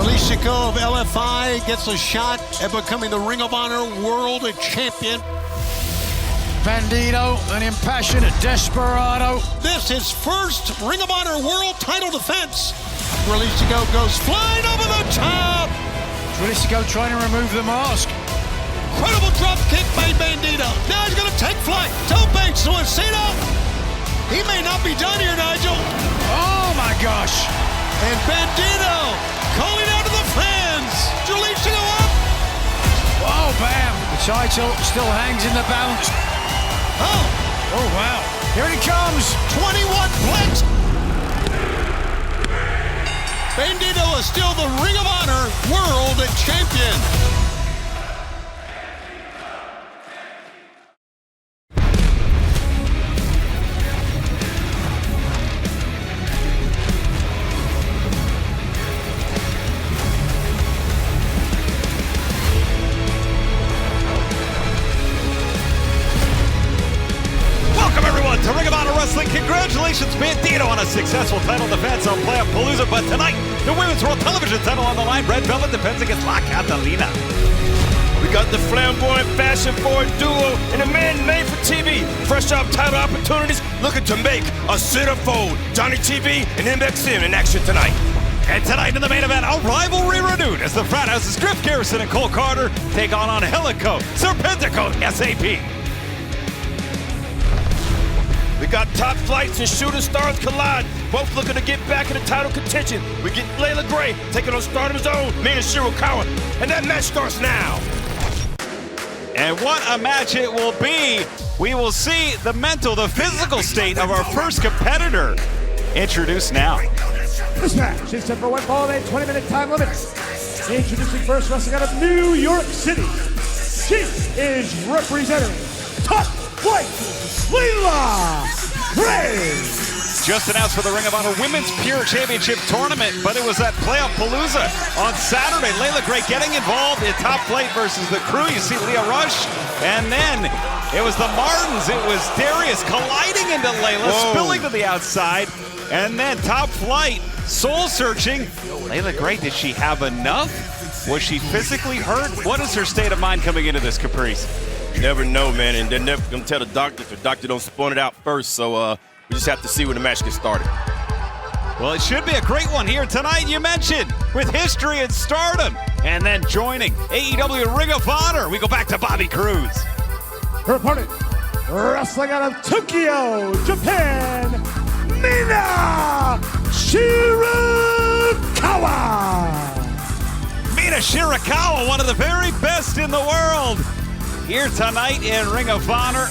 Shirakawa of LFI gets a shot at becoming the Ring of Honor World Champion. Bandito, an impassioned desperado. This is first Ring of Honor World title defense. Shirakawa goes flying over the top. Shirakawa trying to remove the mask. Incredible drop kick by Bandito. Now he's going to take flight. Tope Suicida. He may not be done here, Nigel. Oh my gosh. And Bandito calling out to the fans. Shirakawa up. Oh, bam. The title still hangs in the balance. Oh wow. Here he comes. 21 points. Bandito is still the Ring of Honor World Champion. To Ring of Honor Wrestling, congratulations Bandito on a successful title defense on Playoff Palooza, but tonight, the Women's World Television title on the line. Red Velvet defends against La Catalina. We got the flamboyant fashion-forward duo and a man made for TV. Fresh off title opportunities, looking to make a centerfold. Johnny TV and MXM in action tonight. And tonight in the main event, a rivalry renewed as the Frat House's Griff Garrison and Cole Carter take on Angelico, Serpentico, SAP. We got top flights and shooting stars collide, both looking to get back in the title contention. We get Leila Gray taking on Stardom's own Mina Shirakawa, and that match starts now. And what a match it will be. We will see the mental, the physical state of our first competitor introduced now. This match is set for one fall and a 20-minute time limit. Introducing first, wrestling out of New York City. She is representing Top Flight, Leila Gray. Just announced for the Ring of Honor Women's Pure Championship Tournament, but it was at Playoff Palooza on Saturday. Leila Gray getting involved in Top Flight versus the Crew. You see Leah Rush, and then it was the Martins. It was Darius colliding into Leila, spilling to the outside, and then Top Flight soul searching. Leila Gray, did she have enough? Was she physically hurt? What is her state of mind coming into this, Caprice? You never know, man, and they're never gonna tell the doctor if the doctor don't spawn it out first, so we just have to see when the match gets started. Well, it should be a great one here tonight, you mentioned, with history and stardom. And then joining AEW Ring of Honor, we go back to Bobby Cruz. Her opponent, wrestling out of Tokyo, Japan, Mina Shirakawa. Mina Shirakawa, one of the very best in the world. Here tonight in Ring of Honor,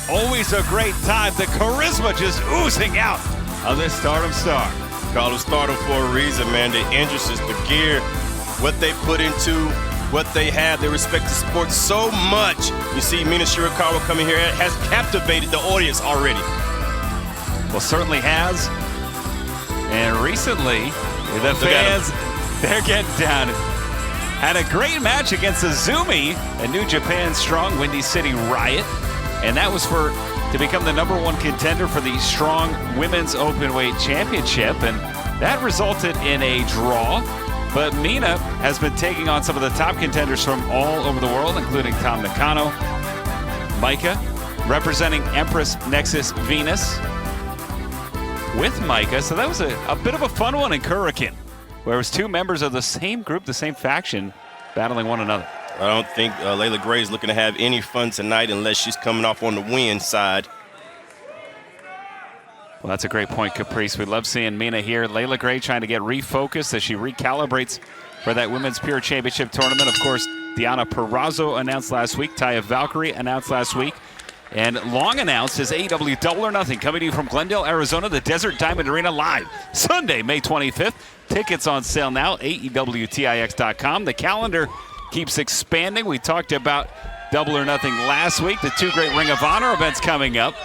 always a great time. The charisma just oozing out of this Stardom star. Call it Stardom for a reason, man. The interests, the gear, what they put into, what they have. They respect the sport so much. You see Mina Shirakawa coming here has captivated the audience already. Well, certainly has. And recently, the fans, they're getting down. Had a great match against Azumi, a New Japan Strong Windy City Riot. And that was to become the #1 contender for the Strong Women's Openweight Championship. And that resulted in a draw. But Mina has been taking on some of the top contenders from all over the world, including Tom Nakano, Micah, representing Empress Nexus Venus with Micah. So that was a bit of a fun one in Kurikan, where it was two members of the same group, the same faction, battling one another. I don't think Leila Gray is looking to have any fun tonight unless she's coming off on the win side. Well, that's a great point, Caprice. We love seeing Mina here. Leila Gray trying to get refocused as she recalibrates for that Women's Pure Championship Tournament. Of course, Diana Perrazzo announced last week. Taya Valkyrie announced last week. And long announced is AEW Double or Nothing, coming to you from Glendale, Arizona, the Desert Diamond Arena live. Sunday, May 25th. Tickets on sale now, AEWTIX.com. The calendar keeps expanding. We talked about Double or Nothing last week. The two great Ring of Honor events coming up.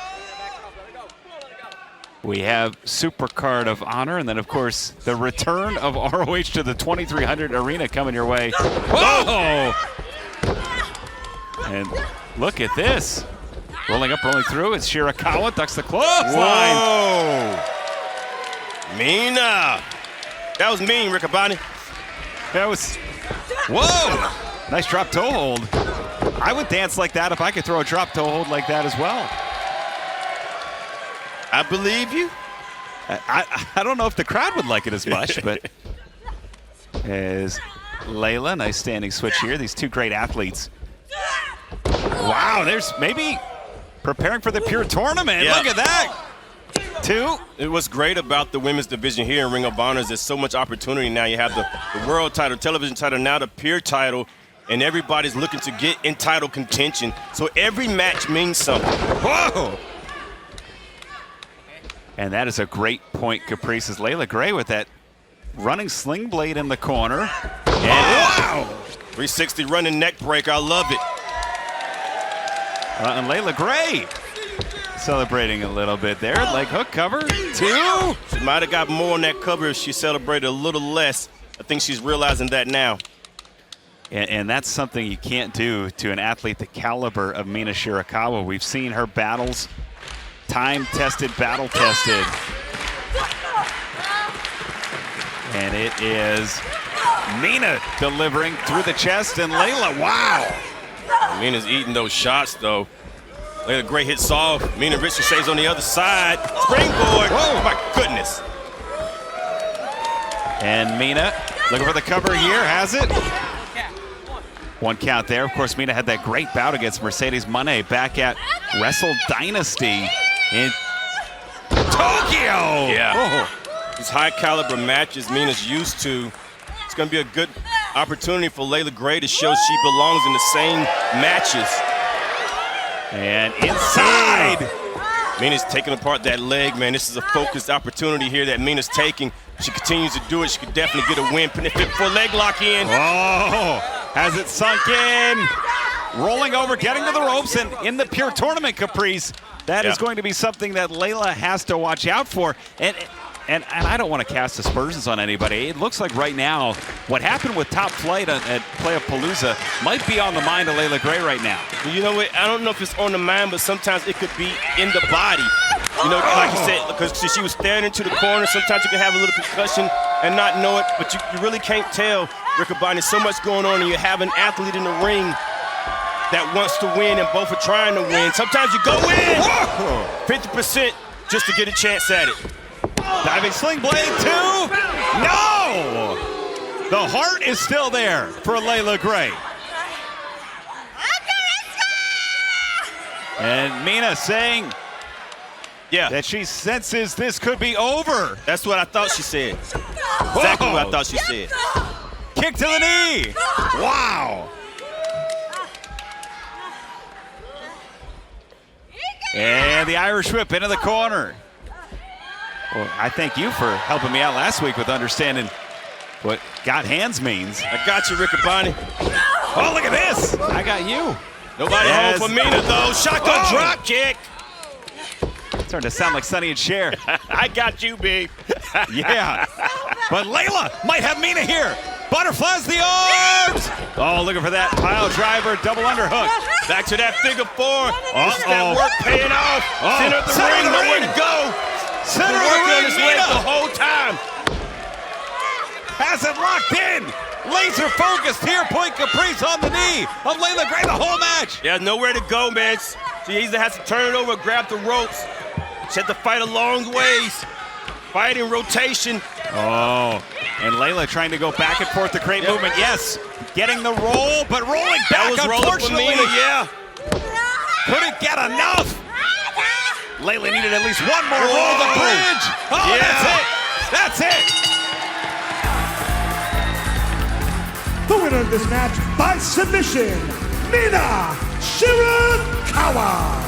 We have Supercard of Honor, and then, of course, the return of ROH to the 2300 Arena coming your way. Whoa! And look at this. Rolling up, rolling through. It's Shirakawa, ducks the clothesline. Whoa! Mina! That was mean, Riccaboni. That was, whoa! Nice drop toe hold. I would dance like that if I could throw a drop toe hold like that as well. I believe you. I don't know if the crowd would like it as much, but as Leila, nice standing switch here. These two great athletes. Wow, there's maybe preparing for the Pure Tournament. Yeah. Look at that. Two. What's great about the women's division here in Ring of Honor is there's so much opportunity now. You have the world title, television title, now the Pure title, and everybody's looking to get in title contention. So every match means something. Whoa! And that is a great point, Caprice, as Leila Gray with that running sling blade in the corner. And wow! 360 running neck break, I love it. And Leila Gray celebrating a little bit there. Leg hook cover, two. She might have got more on that cover if she celebrated a little less. I think she's realizing that now. And that's something you can't do to an athlete the caliber of Mina Shirakawa. We've seen her battles, time-tested, battle-tested. And it is Mina delivering through the chest, and Leila, wow. Mina's eating those shots, though. Leila Gray hits off. Mina Ricochets on the other side. Springboard. Oh, my goodness. And Mina looking for the cover here, has it. One count there. Of course, Mina had that great bout against Mercedes Moné back at Wrestle Dynasty in Tokyo. Yeah. Oh. These high caliber matches Mina's used to. It's going to be a good opportunity for Leila Gray to show she belongs in the same matches. And inside. Mina's taking apart that leg, man. This is a focused opportunity here that Mina's taking. If she continues to do it, she could definitely get a win. Putting it for a leg lock in. Oh, has it sunk in? Rolling over, getting to the ropes, and in the Pure Tournament, Caprice. That is going to be something that Leila has to watch out for. And I don't want to cast aspersions on anybody. It looks like right now, what happened with Top Flight at Playapalooza might be on the mind of Leila Gray right now. You know what? I don't know if it's on the mind, but sometimes it could be in the body. You know, like you said, because she was staring into the corner. Sometimes you can have a little concussion and not know it, but you really can't tell, Riccaboni. There's so much going on, and you have an athlete in the ring that wants to win, and both are trying to win. Sometimes you go in 50% just to get a chance at it. Diving sling blade, two. No! The heart is still there for Leila Gray. And Mina saying that she senses this could be over. That's what I thought she said. Exactly what I thought she said. Kick to the knee. Wow. And the Irish whip into the corner. Well, I thank you for helping me out last week with understanding what got hands means. I got you, Riccaboni. Oh, look at this. I got you. Nobody home for Mina, though. Shotgun drop kick. Starting to sound like Sonny and Cher. I got you, big. Yeah. But Leila might have Mina here. Butterflies the arms. Oh, looking for that pile driver, double underhook. Back to that figure four. This is that work paying off. Center of the ring, nowhere to go. Center of the ring, Mina. The whole time. Has it locked in. Laser focused here. Point Caprice on the knee of Leila Gray the whole match. Yeah, nowhere to go, man. She either has to turn it over or grab the ropes. She had to fight a long ways. Fighting rotation. Oh, and Leila trying to go back and forth to create movement. Yes, getting the roll, but rolling back, unfortunately. Mina, yeah. Couldn't get enough. Leila needed at least one more roll the bridge. Oh, yeah. That's it. The winner of this match by submission, Mina Shirakawa.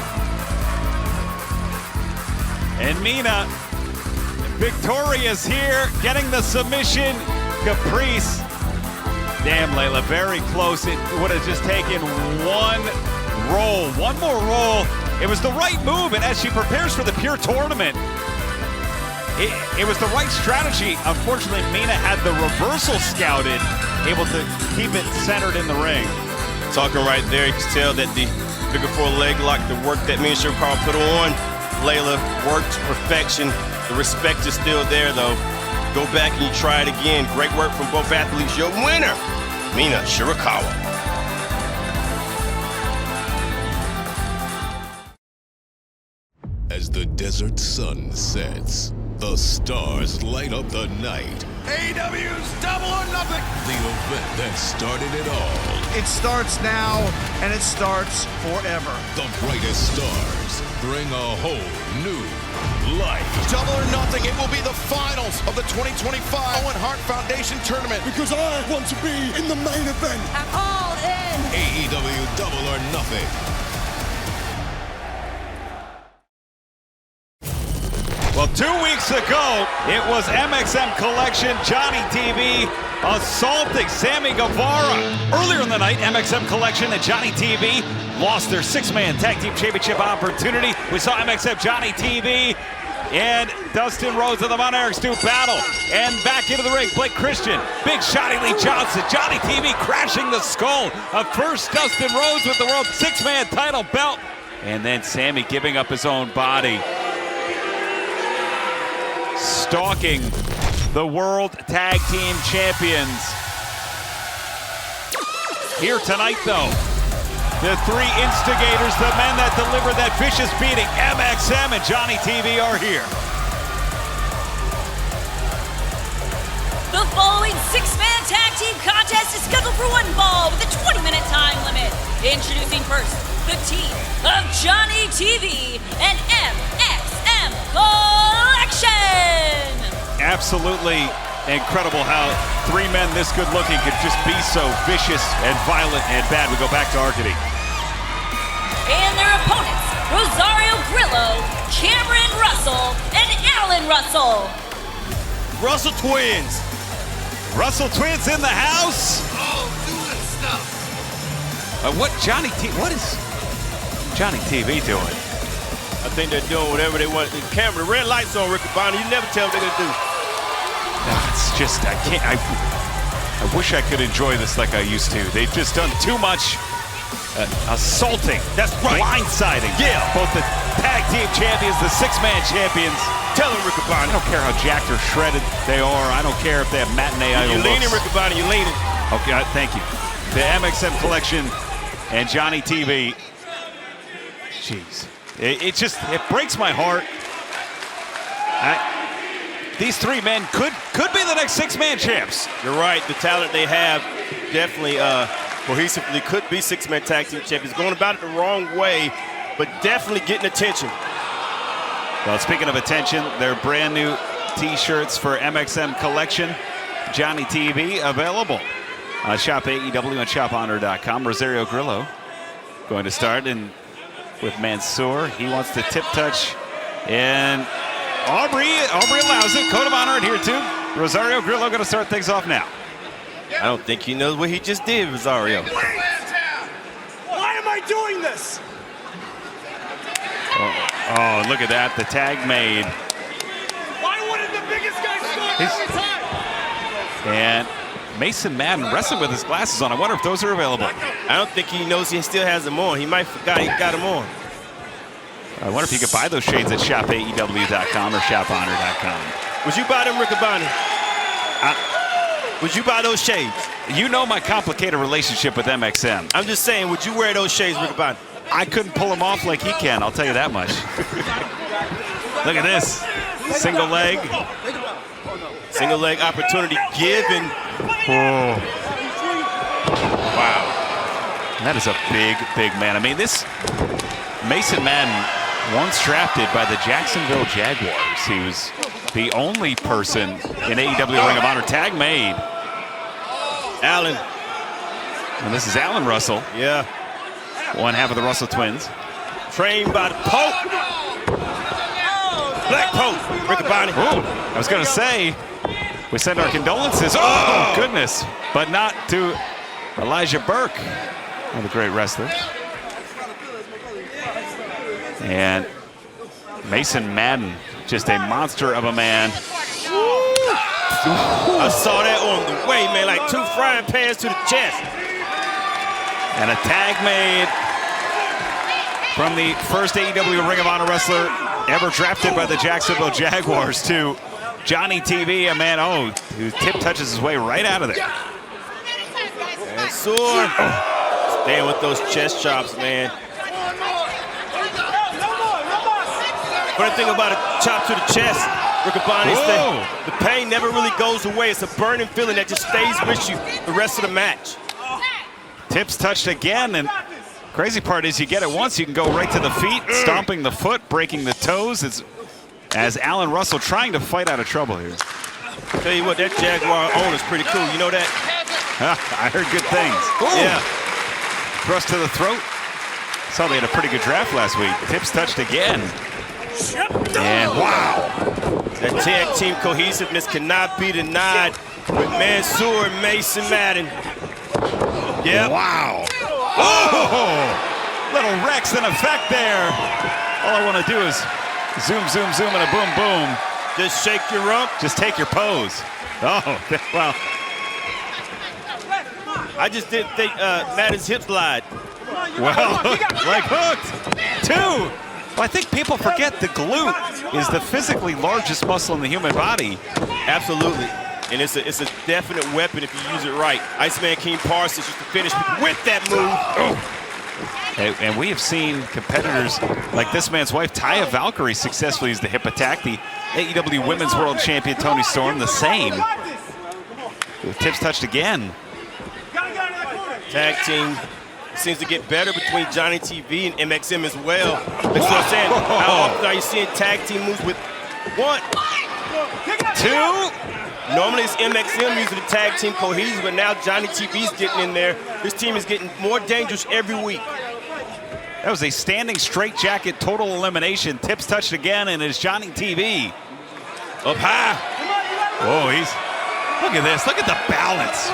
And Mina, victorious here, getting the submission. Caprice. Damn, Leila, very close. It would have just taken one roll, one more roll. It was the right move, and as she prepares for the Pure Tournament, it was the right strategy. Unfortunately, Mina had the reversal scouted, able to keep it centered in the ring. Talking right there, you can tell that the figure four leg lock, the work that Mina Shirakawa put on, Leila worked to perfection. The respect is still there, though. go back and you try it again. Great work from both athletes. Your winner, Mina Shirakawa. As the desert sun sets, the stars light up the night. AEW's Double or Nothing. The event that started it all. It starts now, and it starts forever. The brightest stars bring a whole new light. Double or Nothing, it will be the finals of the 2025 Owen Hart Foundation Tournament. Because I want to be in the main event. I'm all in. AEW Double or Nothing. Well, 2 weeks ago, it was MXM Collection, Johnny TV assaulting Sammy Guevara. Earlier in the night, MXM Collection and Johnny TV lost their six-man tag team championship opportunity. We saw MXM Johnny TV and Dustin Rhodes of the Von Erichs do battle. And back into the ring, Blake Christian, Big Shotty Lee Johnson, Johnny TV crashing the skull of first Dustin Rhodes with the World Six-Man title belt. And then Sammy giving up his own body. Stalking the World Tag Team Champions. Here tonight, though, the three instigators, the men that delivered that vicious beating, MXM and Johnny TV are here. The following six-man tag team contest is scheduled for one fall with a 20-minute time limit. Introducing first, the team of Johnny TV and MXM Collection. Absolutely incredible how three men this good looking could just be so vicious and violent and bad. We go back to Arcady. And their opponents, Rosario Grillo, Cameron Russell, and Alan Russell. Russell Twins. Russell Twins in the house. Oh, doing stuff. What is Johnny TV doing? I think they're doing whatever they want. The camera, the red lights on, Ricky Bonner. You never tell what they're gonna do. It's just, I can't, I wish I could enjoy this like I used to. They've just done too much assaulting. That's right. Blindsiding. Yeah. Both the tag team champions, the six-man champions. Tell them, Ricky Bonner. I don't care how jacked or shredded they are. I don't care if they have matinee idol You're leaning, looks. Ricky Bonner. You're leaning. Okay, thank you. The MXM Collection and Johnny TV. Jeez. It breaks my heart. These three men could be the next six-man champs. You're right. The talent they have definitely cohesively could be six-man tag team champions. Going about it the wrong way, but definitely getting attention. Well, speaking of attention, their brand new T-shirts for MXM Collection, Johnny TV, available. Shop AEW and ShopHonor.com. Rosario Grillo going to start and with Mansoor. He wants the tip touch. And Aubrey allows it. Code of Honor here too. Rosario Grillo going to start things off now. I don't think he knows what he just did, Rosario. Why am I doing this? Oh, look at that. The tag made. Why wouldn't the biggest guy score every time? And Mason Madden wrestling with his glasses on. I wonder if those are available. I don't think he knows he still has them on. He might forgot he got them on. I wonder if you could buy those shades at shopaew.com or shophonor.com. Would you buy them, Ricky Bonner? Would you buy those shades? You know my complicated relationship with MXM. I'm just saying, would you wear those shades, Ricky Bonner? I couldn't pull them off like he can, I'll tell you that much. Look at this. Single leg. Single leg opportunity given. Oh. Wow. That is a big, big man. I mean, this Mason Madden, once drafted by the Jacksonville Jaguars. He was the only person in AEW Ring of Honor tag made. Allen. And this is Alan Russell. Yeah. One half of the Russell twins. Trained by the Pope. Black Pope. Ricky Bonner. Oh, I was going to say, we send our condolences. Oh, goodness. But not to Elijah Burke, one of the great wrestlers. And Mason Madden, just a monster of a man. I saw that on the way, man, like two frying pans to the chest. And a tag made from the first AEW Ring of Honor wrestler ever drafted by the Jacksonville Jaguars to Johnny TV, a man, who tip touches his way right out of there. And Soar staying with those chest chops, man. Funny thing about a chop to the chest, Riccaboni, is the pain never really goes away. It's a burning feeling that just stays with you the rest of the match. Tips touched again, and crazy part is you get it once, you can go right to the feet, stomping the foot, breaking the toes. It's as Alan Russell trying to fight out of trouble here. Tell you what, that Jaguar owner's pretty cool. You know that? I heard good things. Ooh. Yeah. Thrust to the throat. Saw they had a pretty good draft last week. Tips touched again. And wow. That tag team cohesiveness cannot be denied with Mansoor and Mason Madden. Yeah. Wow. Oh! Little Rex in effect there. All I want to do is zoom, zoom, zoom, and a boom, boom. Just shake your rump. Just take your pose. Oh, well. I just didn't think Madden's hip slide. Well, like hooked. Two. Well, I think people forget the glute is the physically largest muscle in the human body. Absolutely. And it's a definite weapon if you use it right. Iceman King Parsons used to finish people with that move. Oh. And we have seen competitors like this man's wife, Taya Valkyrie, successfully use the hip attack. The AEW Women's World Champion Toni Storm, the same. Tips touched again. Tag team seems to get better between Johnny TV and MXM as well. That's what I'm saying. How often are you seeing tag team moves with 1, 2? Normally it's MXM using the tag team cohesion, but now Johnny TV's getting in there. This team is getting more dangerous every week. That was a standing straight jacket total elimination. Tips touched again, and it's Johnny TV. Up high. Oh, look at this. Look at the balance.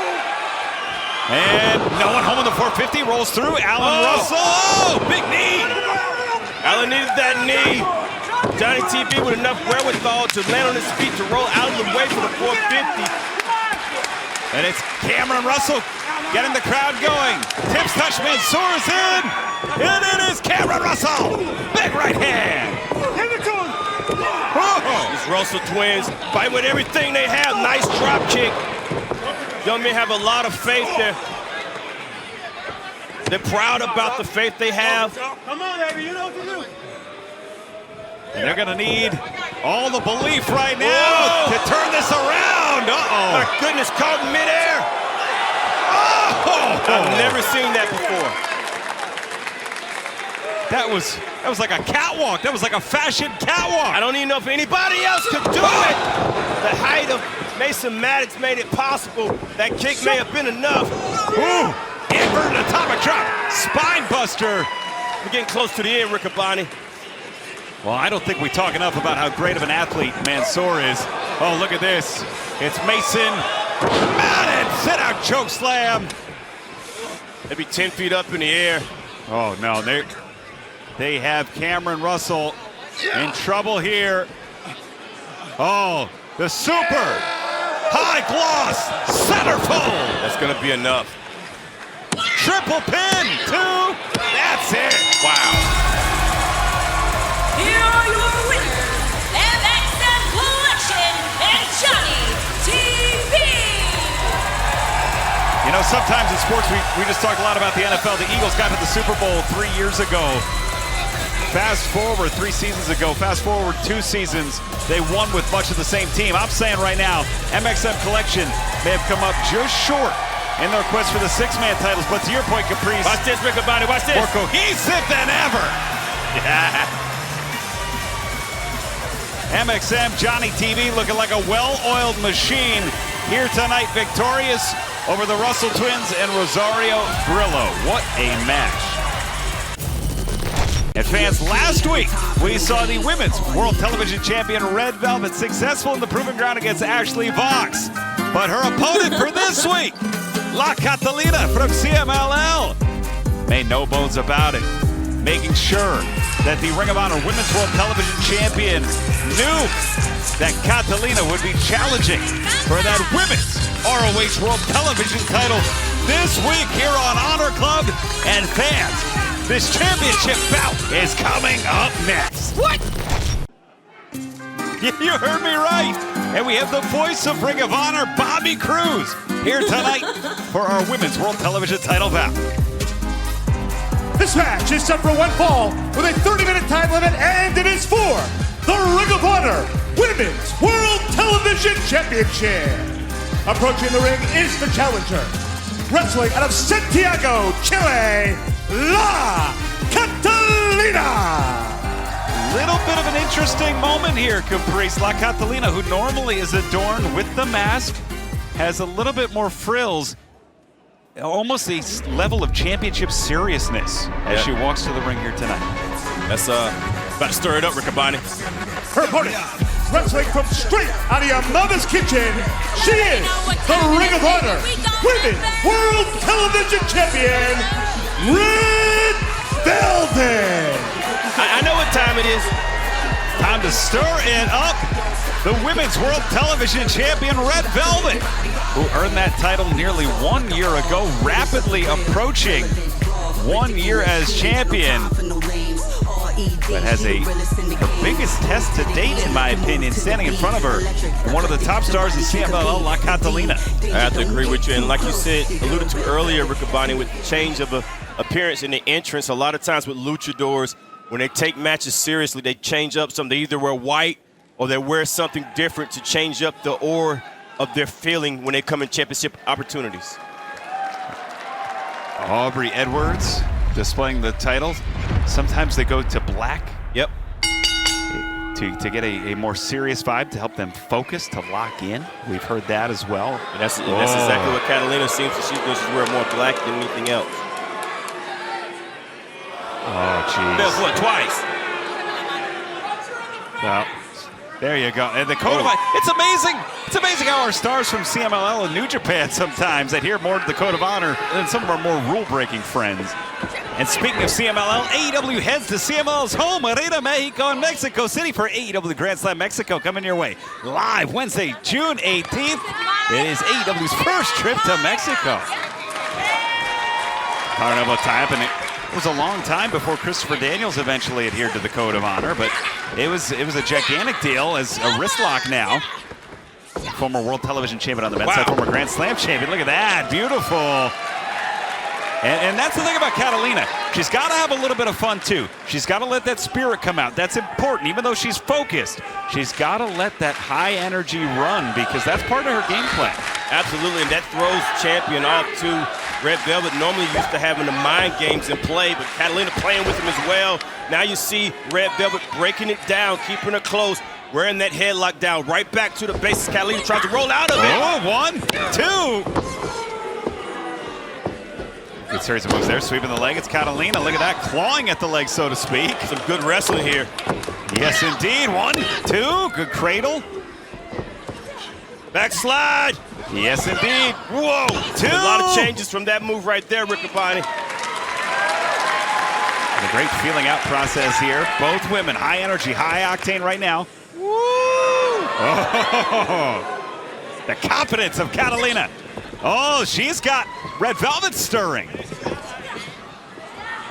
And no one home in the 450, rolls through. Alan Russell. Oh, big knee. Alan needed that knee. Johnny TV with enough wherewithal to land on his feet to roll out of the way for the 450. And it's Cameron Russell getting the crowd going. Tips touch, Mansoor is in. And it is Cameron Russell. Big right hand. These Russell twins fight with everything they have. Nice drop kick. Young men have a lot of faith there. They're proud about the faith they have. Come on, baby, you know what to do. And they're gonna need all the belief right now to turn this around. Uh-oh. My goodness, caught in midair. Oh! I've never seen that before. That was like a catwalk. That was like a fashion catwalk. I don't even know if anybody else could do it. The height of Mason Maddox made it possible. That kick may have been enough. Ooh! Inverted atomic drop. Spine buster. We're getting close to the end, Riccaboni. Well, I don't think we talk enough about how great of an athlete Mansoor is. Oh, look at this. It's Mason Madden. Sit out choke slam. They'd be 10 feet up in the air. Oh, no. They have Cameron Russell in trouble here. Oh, the super high gloss centerfold. That's going to be enough. Triple pin, 2. That's it. Wow. Here are your winners, MXM Collection and Johnny TV. You know, sometimes in sports, we just talk a lot about the NFL. The Eagles got to the Super Bowl 3 years ago. Fast forward 3 seasons ago, fast forward 2 seasons, they won with much of the same team. I'm saying right now, MXM Collection may have come up just short in their quest for the 6-man titles, but to your point, Caprice, Watch this, Riccaboni, watch this. more cohesive than ever. Yeah. MXM, Johnny TV looking like a well-oiled machine here tonight, victorious over the Russell Twins and Rosario Grillo. What a match. And fans, last week we saw the Women's World Television Champion Red Velvet successful in the Proving Ground against Ashley Vox. But her opponent for this week, La Catalina from CMLL, made no bones about it, making sure that the Ring of Honor Women's World Television Champion knew that Catalina would be challenging for that Women's ROH World Television title this week here on Honor Club. And fans, this championship bout is coming up next. What? You heard me right. And we have the voice of Ring of Honor, Bobby Cruz, here tonight for our Women's World Television title bout. This match is set for one fall with a 30-minute time limit, and it is for the Ring of Honor Women's World Television Championship. Approaching the ring is the challenger, wrestling out of Santiago, Chile, La Catalina. Little bit of an interesting moment here, Caprice. La Catalina, who normally is adorned with the mask, has a little bit more frills, almost a level of championship seriousness as she walks to the ring here tonight. That's about to stir it up, Riccaboni. Her opponent, wrestling from straight out of your mother's kitchen, she is the Ring of Honor Women's World Television Champion, Red Velvet. I know what time it is. Time to stir it up. The Women's World Television Champion, Red Velvet, who earned that title nearly 1 year ago, rapidly approaching 1 year as champion. But has her biggest test to date, in my opinion, standing in front of her, one of the top stars in CMLL, La Catalina. I have to agree with you, and like you said, alluded to earlier, Riccaboni, with the change of appearance in the entrance, a lot of times with luchadors, when they take matches seriously, they change up something. They either wear white or they wear something different to change up the aura of their feeling when they come in championship opportunities. Aubrey Edwards displaying the title. Sometimes they go to black. Yep. To get a more serious vibe, to help them focus, to lock in. We've heard that as well. And that's exactly what Catalina seems to. She's wear more black than anything else. Oh, jeez. That's what, twice? Well, there you go. And the code of honor. It's amazing. It's amazing how our stars from CMLL and New Japan sometimes adhere more to the code of honor than some of our more rule-breaking friends. And speaking of CMLL, AEW heads to CMLL's home, Arena Mexico in Mexico City for AEW Grand Slam Mexico coming your way. Live Wednesday, June 18th. It is AEW's first trip to Mexico. Carnival type, and it was a long time before Christopher Daniels eventually adhered to the code of honor, but it was a gigantic deal as a wrist lock now. Former World Television Champion on the men's side, former Grand Slam champion. Look at that, beautiful. And that's the thing about Catalina. She's got to have a little bit of fun, too. She's got to let that spirit come out. That's important. Even though she's focused, she's got to let that high energy run because that's part of her game plan. Absolutely, and that throws champion off, too. Red Velvet normally used to having the mind games in play, but Catalina playing with him as well. Now you see Red Velvet breaking it down, keeping her close, wearing that headlock down, right back to the bases. Catalina tries to roll out of it. Oh, 1, 2. Good series of moves there, sweeping the leg. It's Catalina. Look at that, clawing at the leg, so to speak. Some good wrestling here. Yes, indeed. 1, 2. Good cradle. Backslide. Yes, indeed. Whoa, 2. A lot of changes from that move right there, Riccaboni. A great feeling out process here. Both women, high energy, high octane right now. Woo! Oh, the confidence of Catalina. Oh, she's got Red Velvet stirring.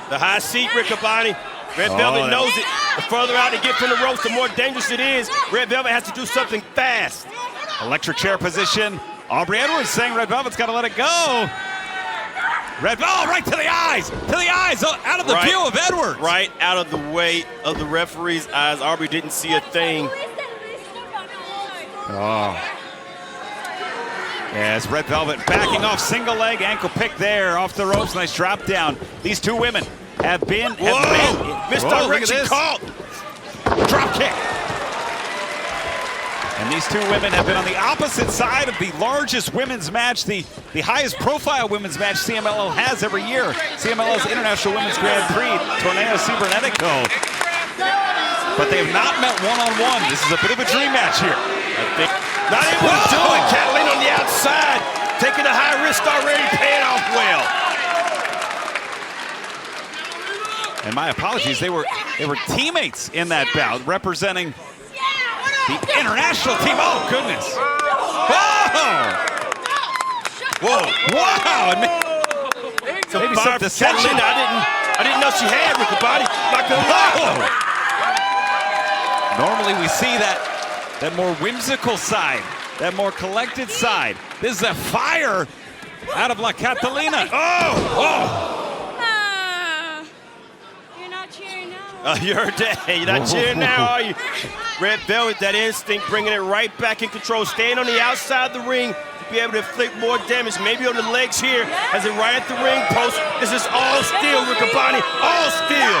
The high seat, Riccaboni. Red Velvet knows it. The further out they get from the ropes, the more dangerous it is. Red Velvet has to do something fast. Electric chair position. Aubrey Edwards saying Red Velvet's got to let it go. Red Velvet right to the eyes. To the eyes, out of the view of Edwards. Right out of the way of the referee's eyes. Aubrey didn't see a thing. Oh. As Red Velvet backing off, single leg, ankle pick there, off the ropes, nice drop down. These two women have been... Misdirection called. Drop kick. And these two women have been on the opposite side of the largest women's match, the highest profile women's match CMLL has every year. CMLL's International Women's Grand Prix, Torneo Cibernetico. But they have not met one-on-one. This is a bit of a dream match here. I think not able to do it. Catalina on the outside, taking a high risk already, paying off well. And my apologies, they were teammates in that bout, representing the international team. Oh goodness! Whoa! Wow! Maybe some dissension. I didn't know she had Riccaboni. Not gonna lie. Normally we see that that more whimsical side, that more collected side. This is a fire out of La Catalina. You're not cheering now. You heard that. You're not cheering now, are you? Red Velvet, that instinct, bringing it right back in control. Staying on the outside of the ring to be able to inflict more damage. Maybe on the legs here, as it right at the ring post. This is all steel, Riccaboni. All steel.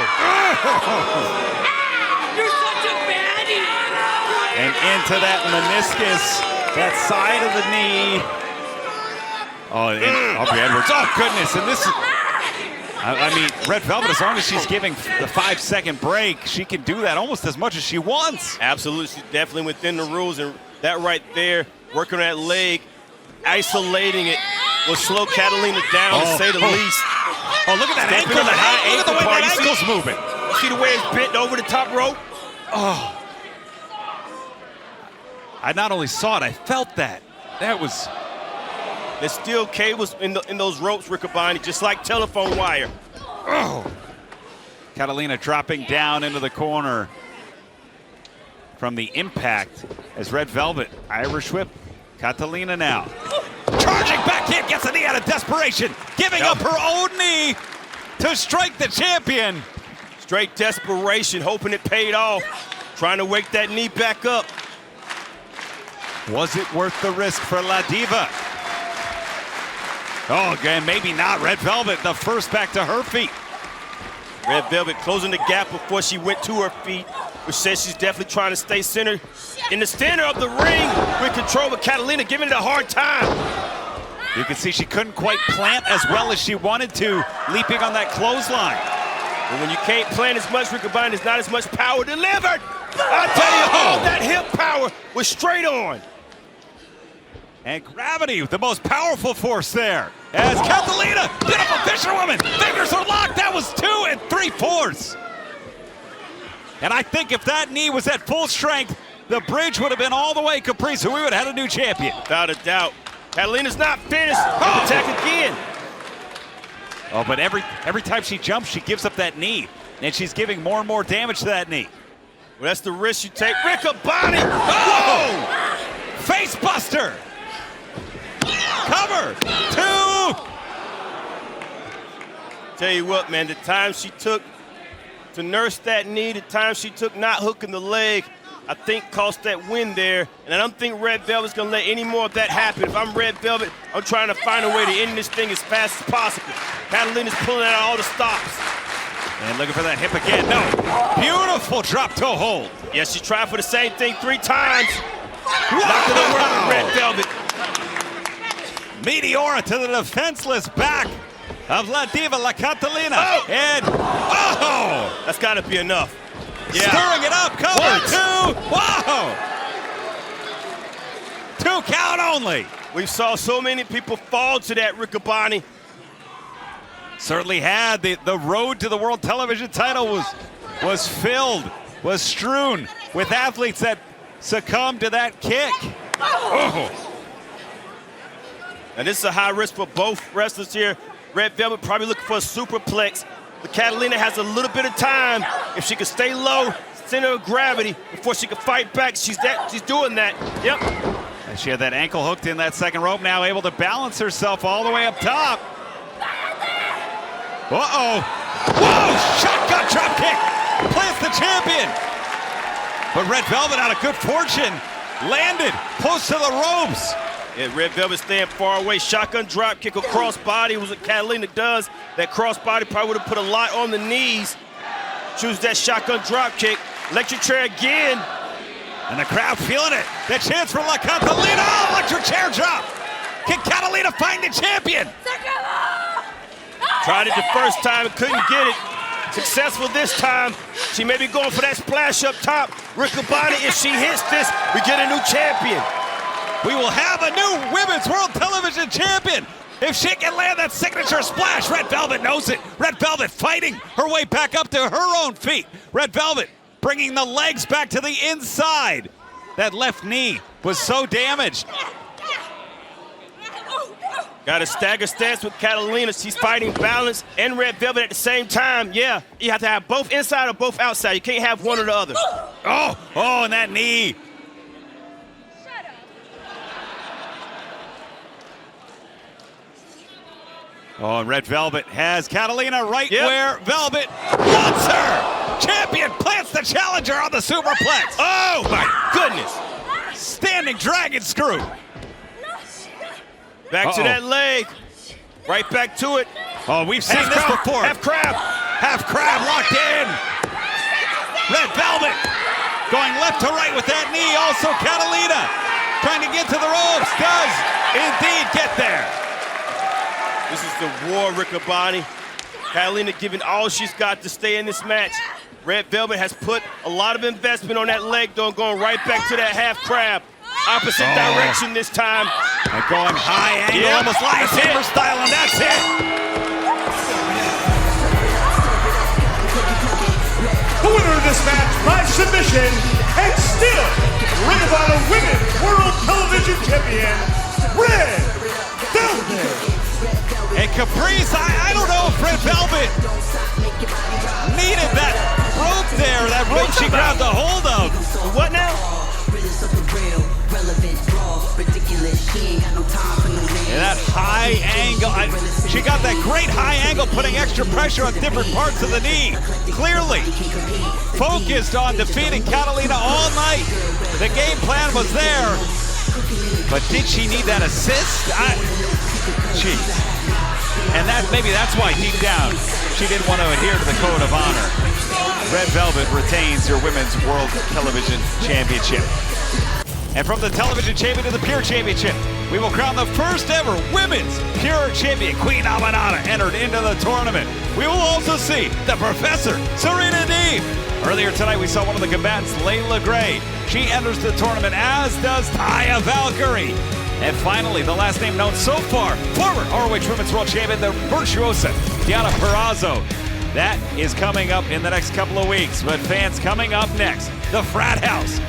You're such a baddie. And into that meniscus, that side of the knee. Oh, and Aubrey Edwards. Oh, goodness. And this is, I mean, Red Velvet, as long as she's giving the 5-second break, she can do that almost as much as she wants. Absolutely. She's definitely within the rules. And that right there, working on that leg, isolating it, will slow Catalina down, to say the least. Oh, look at that ankle. Look at the way that that ankle's moving. See the way it's bent over the top rope? Oh. I not only saw it, I felt that. That was... There's steel cables in those ropes, Riccaboni, just like telephone wire. Oh. Catalina dropping down into the corner from the impact as Red Velvet, Irish whip, Catalina now. Charging back in, gets a knee out of desperation, giving up her own knee to strike the champion. Straight desperation, hoping it paid off. Trying to wake that knee back up. Was it worth the risk for La Diva? Oh, again, maybe not. Red Velvet, the first back to her feet. Red Velvet closing the gap before she went to her feet, which says she's definitely trying to stay centered in the center of the ring with control, but Catalina giving it a hard time. You can see she couldn't quite plant as well as she wanted to, leaping on that clothesline. And when you can't plant as much, Riccaboni, there's not as much power delivered. I tell you, all that hip power was straight on. And gravity, the most powerful force there. As Catalina, beautiful fisherwoman, fingers are locked. That was 2 3/4. And I think if that knee was at full strength, the bridge would have been all the way Caprice, and we would have had a new champion. Without a doubt. Catalina's not finished. Attack again. Oh, but every time she jumps, she gives up that knee. And she's giving more and more damage to that knee. Well, that's the risk you take. Riccaboni! Oh! Face buster! Cover! 2! Tell you what, man, the time she took to nurse that knee, the time she took not hooking the leg, I think cost that win there. And I don't think Red Velvet's gonna let any more of that happen. If I'm Red Velvet, I'm trying to find a way to end this thing as fast as possible. Catalina's pulling out all the stops. And looking for that hip again. No. Beautiful drop toe hold. Yes, she tried for the same thing 3 times. Not gonna work with Red Velvet. Meteora to the defenseless back of La Diva, La Catalina. Oh. And, That's gotta be enough. Yeah. Stirring it up, cover. What? 2. 2 count only. We saw so many people fall to that, Riccaboni. Certainly had. The road to the World Television title was filled, was strewn with athletes that succumbed to that kick. And this is a high risk for both wrestlers here. Red Velvet probably looking for a superplex. But Catalina has a little bit of time. If she can stay low, center of gravity, before she can fight back, she's doing that. Yep. And she had that ankle hooked in that second rope, now able to balance herself all the way up top. Whoa, shotgun drop kick, plants the champion. But Red Velvet, out of good fortune, landed close to the ropes. Yeah, Red Velvet staying far away. Shotgun drop kick, a cross body was what Catalina does. That cross body probably would have put a lot on the knees. Choose that shotgun drop kick. Electric chair again. And the crowd feeling it. The chance for La Catalina. Oh, electric chair drop. Can Catalina find the champion? Tried it the first time and couldn't get it. Successful this time. She may be going for that splash up top. Riccaboni, if she hits this, we get a new champion. We will have a new Women's World Television Champion. If she can land that signature splash, Red Velvet knows it. Red Velvet fighting her way back up to her own feet. Red Velvet bringing the legs back to the inside. That left knee was so damaged. Got a stagger stance with Catalina. She's fighting balance and Red Velvet at the same time. Yeah, you have to have both inside or both outside. You can't have one or the other. Oh, and that knee. Oh, and Red Velvet has Catalina right where Velvet wants her. Champion plants the challenger on the superplex. Oh my goodness. Standing dragon screw. Back to that leg. Right back to it. Oh, we've seen this before. Half crab. Half crab locked in. Red Velvet going left to right with that knee. Also Catalina trying to get to the ropes. Does indeed get there. This is the war, Riccaboni. Catalina giving all she's got to stay in this match. Red Velvet has put a lot of investment on that leg, though, going right back to that half crab. Opposite direction this time. And going high angle, almost lightsaber style, and that's it. The winner of this match by submission, and still Ring of Honor Women's World Television Champion, Red Velvet. And Caprice, I don't know if Red Velvet needed that rope there, that rope she grabbed a hold of. What now? And that high angle, she got that great high angle, putting extra pressure on different parts of the knee. Clearly focused on defeating Catalina all night. The game plan was there, but did she need that assist? Jeez. And maybe that's why deep down she didn't want to adhere to the code of honor. Red Velvet retains your Women's World Television Championship. And from the Television Champion to the Pure Championship, we will crown the first ever Women's Pure Champion. Queen Aminata entered into the tournament. We will also see the Professor, Serena Deeb. Earlier tonight, we saw one of the combatants, Leila Gray. She enters the tournament, as does Taya Valkyrie. And finally, the last name known so far, former ROH Women's World Champion, the virtuosa, Diana Perazzo. That is coming up in the next couple of weeks. But fans, coming up next, the Frat House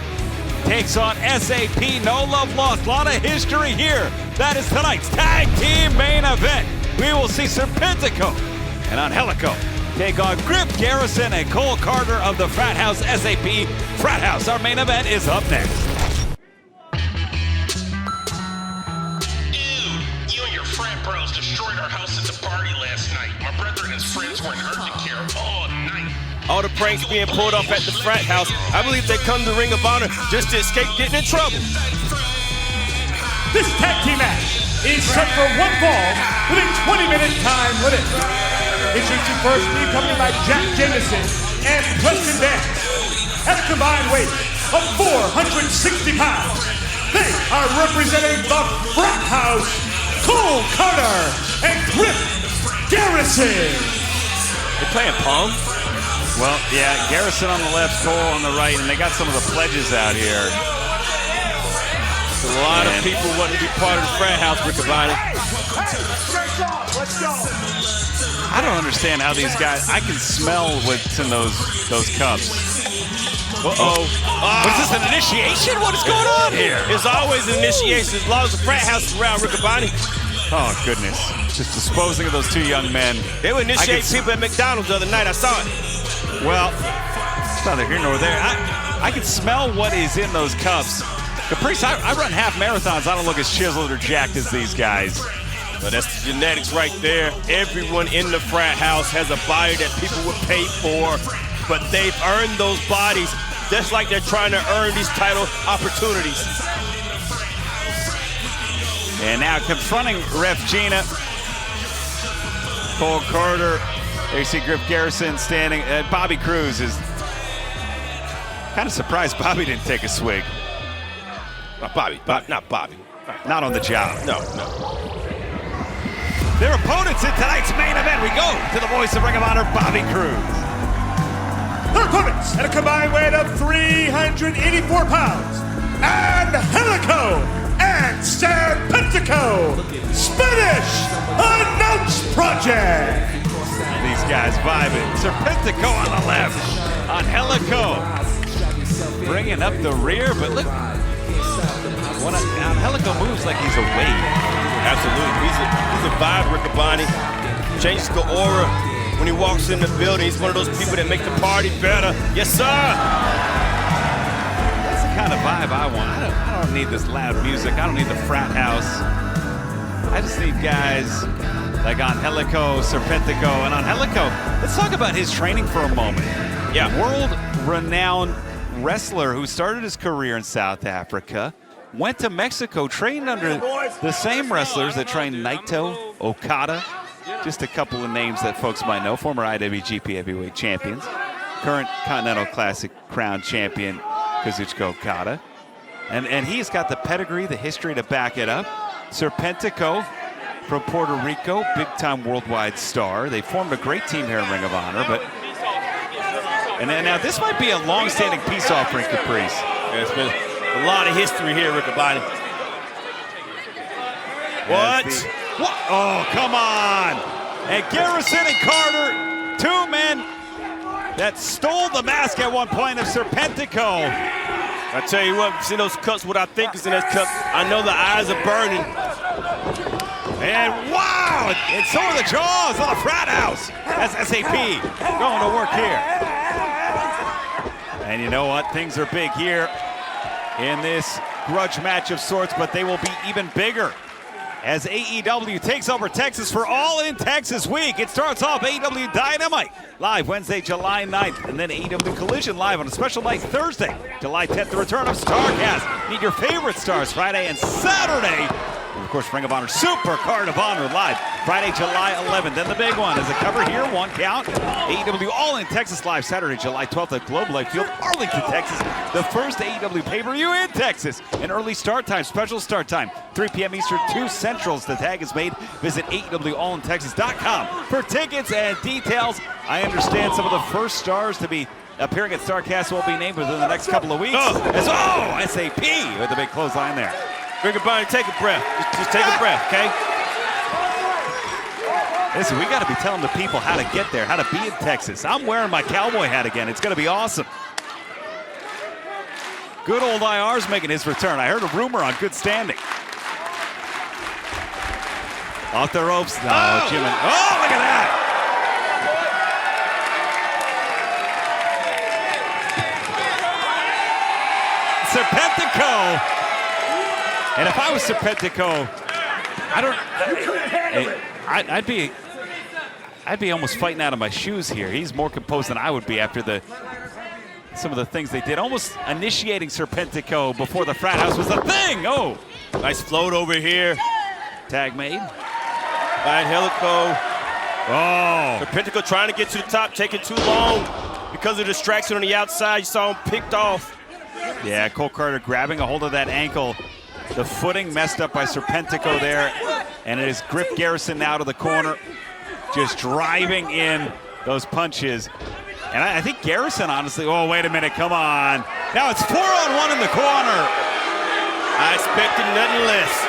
takes on SAP. No love lost. A lot of history here. That is tonight's tag team main event. We will see Serpentico and Angelico take on Griff Garrison and Cole Carter of the Frat House. SAP Frat House. Our main event is up next. Bros destroyed our house at the party last night. My brother and his friends were in urgent care all night. All the pranks being pulled off at the Frat House. I believe they come to Ring of Honor just to escape getting in trouble. This tag team match is set for one fall with a 20-minute time limit. Introducing first, being accompanied by Jack Jameson and Preston Dance. At a combined weight of 460 pounds, they are representing the Frat House, Cole Carter and Griff Garrison. They playing Pong? Well, yeah, Garrison on the left, Cole on the right, and they got some of the pledges out here. A lot of people want to be part of the Frat House, Riccaboni. Let's go. I don't understand how these guys, I can smell what's in those cups. Uh-oh. What is this, an initiation? What is going on here? There's always an initiation as long as the Frat House is around, Riccaboni. Oh, goodness. Just disposing of those two young men. They would initiate people at McDonald's the other night. I saw it. Well, it's neither here nor there. I can smell what is in those cups. Caprice, I run half marathons. I don't look as chiseled or jacked as these guys. Well, that's the genetics right there. Everyone in the Frat House has a body that people would pay for, but they've earned those bodies just like they're trying to earn these title opportunities. And now confronting Ref Gina, Cole Carter. There you see Griff Garrison standing. Bobby Cruz is kind of surprised Bobby didn't take a swig. Not Bobby. Not on the job. No. Their opponents in tonight's main event. We go to the voice of Ring of Honor, Bobby Cruz. Their opponents at a combined weight of 384 pounds, Angelico and Serpentico, Spanish Announce Project. These guys vibing. Serpentico on the left. Angelico bringing up the rear, but look. Angelico moves like he's awake. Absolutely. He's a vibe, Riccaboni. Changes the aura when he walks in the building. He's one of those people that make the party better. Yes, sir. That's the kind of vibe I want. I don't need this loud music. I don't need the Frat House. I just need guys like Angelico Serpentico. And Angelico, let's talk about his training for a moment. Yeah. World-renowned wrestler who started his career in South Africa, went to Mexico, trained under the same wrestlers that trained Naito, Okada, just a couple of names that folks might know, former IWGP Heavyweight Champions, current Continental Classic Crown Champion Kazuchika Okada. And he's got the pedigree, the history to back it up. Serpentico from Puerto Rico, big-time worldwide star. They formed a great team here in Ring of Honor, but and now this might be a long-standing peace offering, Caprice. Yeah, it's been a lot of history here, Riccaboni. What? Oh, come on! And Garrison and Carter, two men that stole the mask at one point of Serpentico. I tell you what, see those cuts, what I think is in that cut. I know the eyes are burning. And wow, and so are the jaws of the Frat House. That's SAP going to work here. And you know what? Things are big here in this grudge match of sorts, but they will be even bigger as AEW takes over Texas for All In Texas Week. It starts off AEW Dynamite live Wednesday, July 9th, and then AEW Collision live on a special night Thursday, July 10th, the return of StarCast. Meet your favorite stars Friday and Saturday. And of course, Ring of Honor Super Card of Honor live Friday, July 11th. Then the big one is a cover here, one count. AEW All In Texas live Saturday, July 12th at Globe Life Field, Arlington, Texas. The first AEW pay-per-view in Texas. An early start time, special start time, 3 p.m. Eastern, 2 Centrals. The tag is made. Visit AEWAllinTexas.com for tickets and details. I understand some of the first stars to be appearing at StarCast will be named within the next couple of weeks. SAP with the big clothesline there. Riccaboni, take a breath. Just take a breath, okay? Listen, we got to be telling the people how to get there, how to be in Texas. I'm wearing my cowboy hat again. It's going to be awesome. Good old IR's making his return. I heard a rumor on good standing. Off the ropes. No, Jim. Oh, look at that. Serpentico. And if I was Serpentico, I'd be almost fighting out of my shoes here. He's more composed than I would be after some of the things they did. Almost initiating Serpentico before the Frat House was a thing. Oh, nice float over here. Tag made. By Angelico. Oh. Serpentico trying to get to the top, taking too long because of the distraction on the outside. You saw him picked off. Yeah, Cole Carter grabbing a hold of that ankle. The footing messed up by Serpentico there, and it is Griff Garrison now to the corner, just driving in those punches. And I think Garrison, honestly, oh, wait a minute, come on. Now it's 4-on-1 in the corner. I expected nothing less.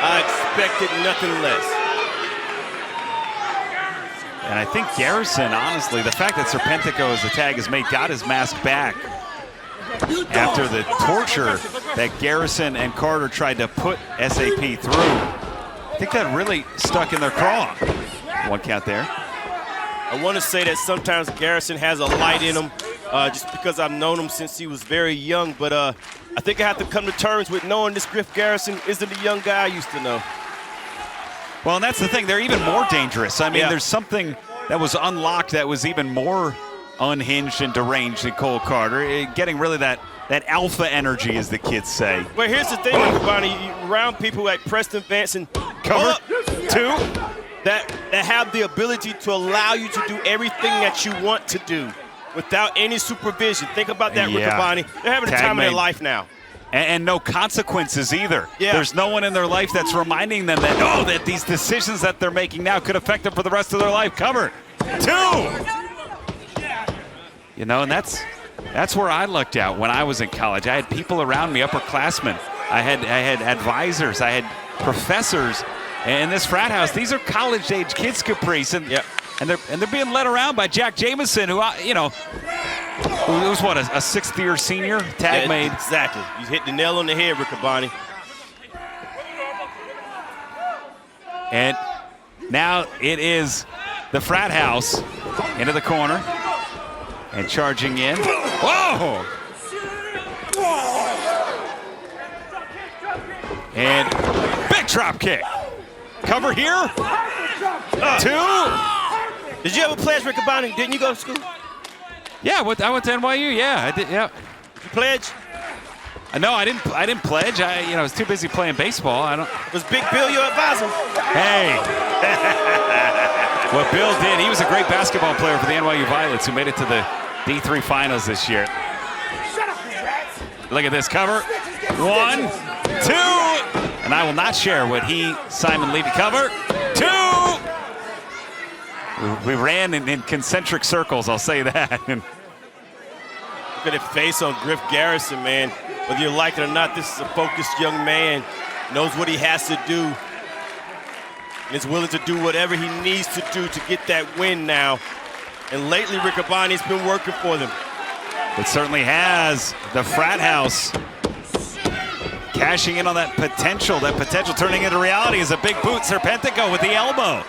I expected nothing less. And I think Garrison, honestly, the fact that Serpentico, as the tag is made, got his mask back after the torture that Garrison and Carter tried to put SAP through. I think that really stuck in their craw. One count there. I want to say that sometimes Garrison has a light in him just because I've known him since he was very young, but I think I have to come to terms with knowing this Griff Garrison isn't the young guy I used to know. Well, and that's the thing. They're even more dangerous. I mean, there's something that was unlocked that was even more unhinged and deranged than Cole Carter, getting really that alpha energy, as the kids say. Well, here's the thing, Riccaboni, around people like Preston Vance and cover two that have the ability to allow you to do everything that you want to do without any supervision. Think about that, Riccaboni. They're having a time of their life now. And no consequences either. Yeah. There's no one in their life that's reminding them that, that these decisions that they're making now could affect them for the rest of their life. Cover two. You know, and that's where I lucked out when I was in college. I had people around me, upperclassmen. I had advisors. I had professors. And this Frat House, these are college-age kids, Caprice, and they're being led around by Jack Jameson, who was what, a sixth-year senior, tag made. Exactly. You hit the nail on the head, Riccaboni. And now it is the Frat House into the corner. And charging in. Whoa! And big drop kick. Cover here. 2. Did you ever pledge, Riccaboni? Didn't you go to school? Yeah, I went to NYU. Yeah, I did. Yeah. Did you pledge? No, I didn't pledge. I was too busy playing baseball. Was Big Bill your advisor? Hey. What Bill did, he was a great basketball player for the NYU Violets who made it to the D3 finals this year. Look at this cover. 1, 2. And I will not share what Simon Levy cover. 2. We ran in concentric circles, I'll say that. Look at the face on Griff Garrison, man. Whether you like it or not, this is a focused young man. Knows what he has to do. And is willing to do whatever he needs to do to get that win now. And lately, Riccaboni's been working for them. It certainly has. The Frat House cashing in on that potential turning into reality is a big boot. Serpentico with the elbow.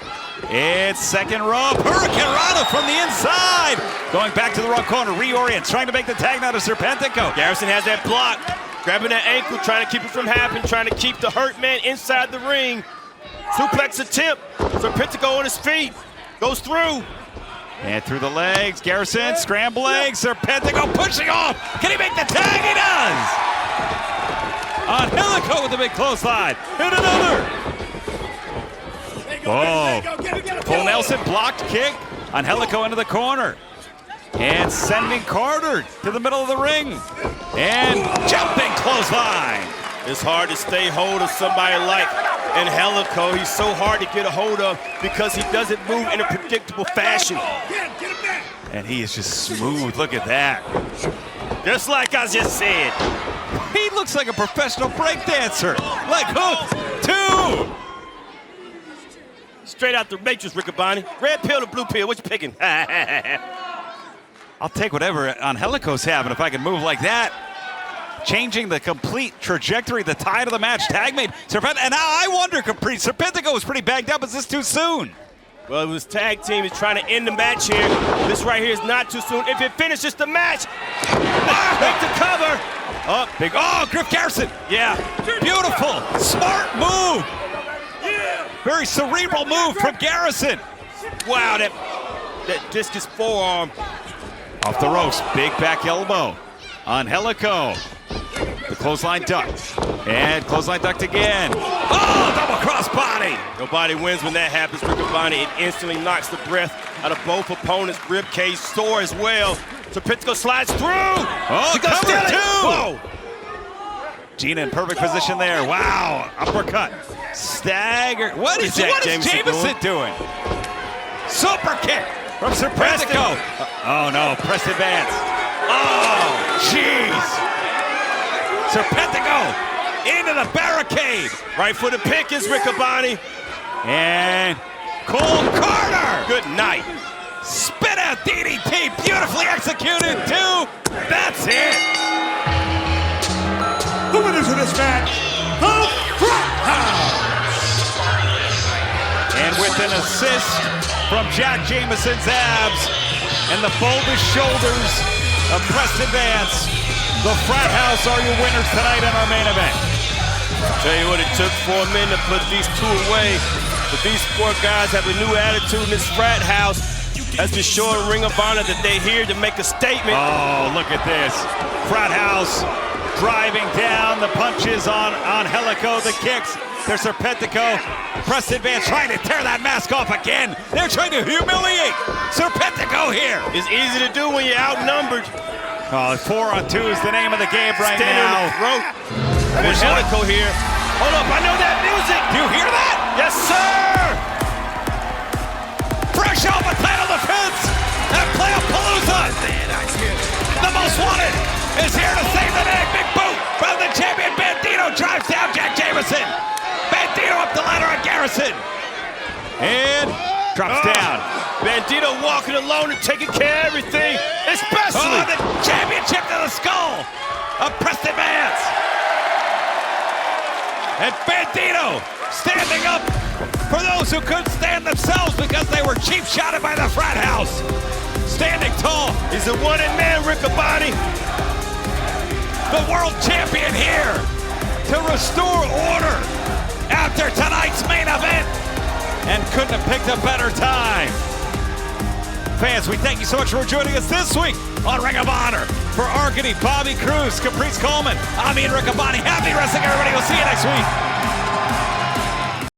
It's second rope. Hurricane Rana from the inside. Going back to the wrong corner. Reorients, trying to make the tag now to Serpentico. Garrison has that block. Grabbing that ankle, trying to keep it from happening. Trying to keep the hurt man inside the ring. Suplex attempt. Serpentico on his feet. Goes through. And through the legs. Garrison scrambling. Serpentico pushing off. Can he make the tag? He does. Angelico with the big clothesline. And another. Oh, Cole Nelson blocked kick. Angelico into the corner. And sending Carter to the middle of the ring. And jumping clothesline. It's hard to stay hold of somebody like Angelico. He's so hard to get a hold of because he doesn't move in a predictable fashion. And he is just smooth. Look at that. Just like I just said. He looks like a professional breakdancer. Leg hook. 2. Straight out the Matrix, Riccaboni. Red pill or blue pill? What you picking? I'll take whatever Angelico's having if I can move like that. Changing the complete trajectory, the tide of the match. Tag made Serpentico. And now I wonder, Capri, Serpentico was pretty bagged up. Is this too soon? Well, it was tag team. He's trying to end the match here. This right here is not too soon. If it finishes the match, make the cover. Oh, big. Oh, Griff Garrison. Yeah. Beautiful. Smart move. Very cerebral move from Garrison. Wow, that discus forearm. Off the ropes. Big back elbow. Angelico. The clothesline ducked. And clothesline ducked again. Oh, double cross body. Nobody wins when that happens, Riccaboni. It instantly knocks the breath out of both opponents. Rib cage sore as well. Serpentico slides through. Oh, cover 2. Whoa. Gina in perfect position there. Wow. Uppercut. Stagger. What is Jameson doing? Super kick from Serpentico. Oh, no. Press advance. Oh, jeez. Serpentico into the barricade. Right for the pick is Riccaboni. And Cole Carter. Good night. Spit out DDT. Beautifully executed, too. That's it. The winners of this match, the Frat House. And with an assist from Jack Jameson's abs and the bulbous shoulders of Preston Vance, the Frat House are your winners tonight in our main event. Tell you what, it took 4 men to put these two away, but these 4 guys have a new attitude in this Frat House. That's just showing Ring of Honor that they're here to make a statement. Oh, look at this. Frat House driving down the punches on Angelico, the kicks. There's Serpentico. Preston Vance trying to tear that mask off again. They're trying to humiliate Serpentico here. It's easy to do when you're outnumbered. Oh, 4-on-2 is the name of the game right now. Angelico here. Hold up, I know that music. Do you hear that? Yes, sir. Fresh off a title defense at Playapalooza. The most wanted is here to save the day. Big boot from the champion. Bandito drives down Jack Jameson. Bandito up the ladder on Garrison. And drops down. Bandito walking alone and taking care of everything, especially the championship to the skull of Preston Vance. And Bandito standing up for those who couldn't stand themselves because they were cheap shotted by the Frat House. Standing tall. He's a wanted man, Riccaboni. The world champion here to restore order after tonight's main event. and couldn't have picked a better time. Fans, we thank you so much for joining us this week on Ring of Honor. For Arkady, Bobby Cruz, Caprice Coleman, I'm Ian Riccaboni. Happy wrestling, everybody. We'll see you next week.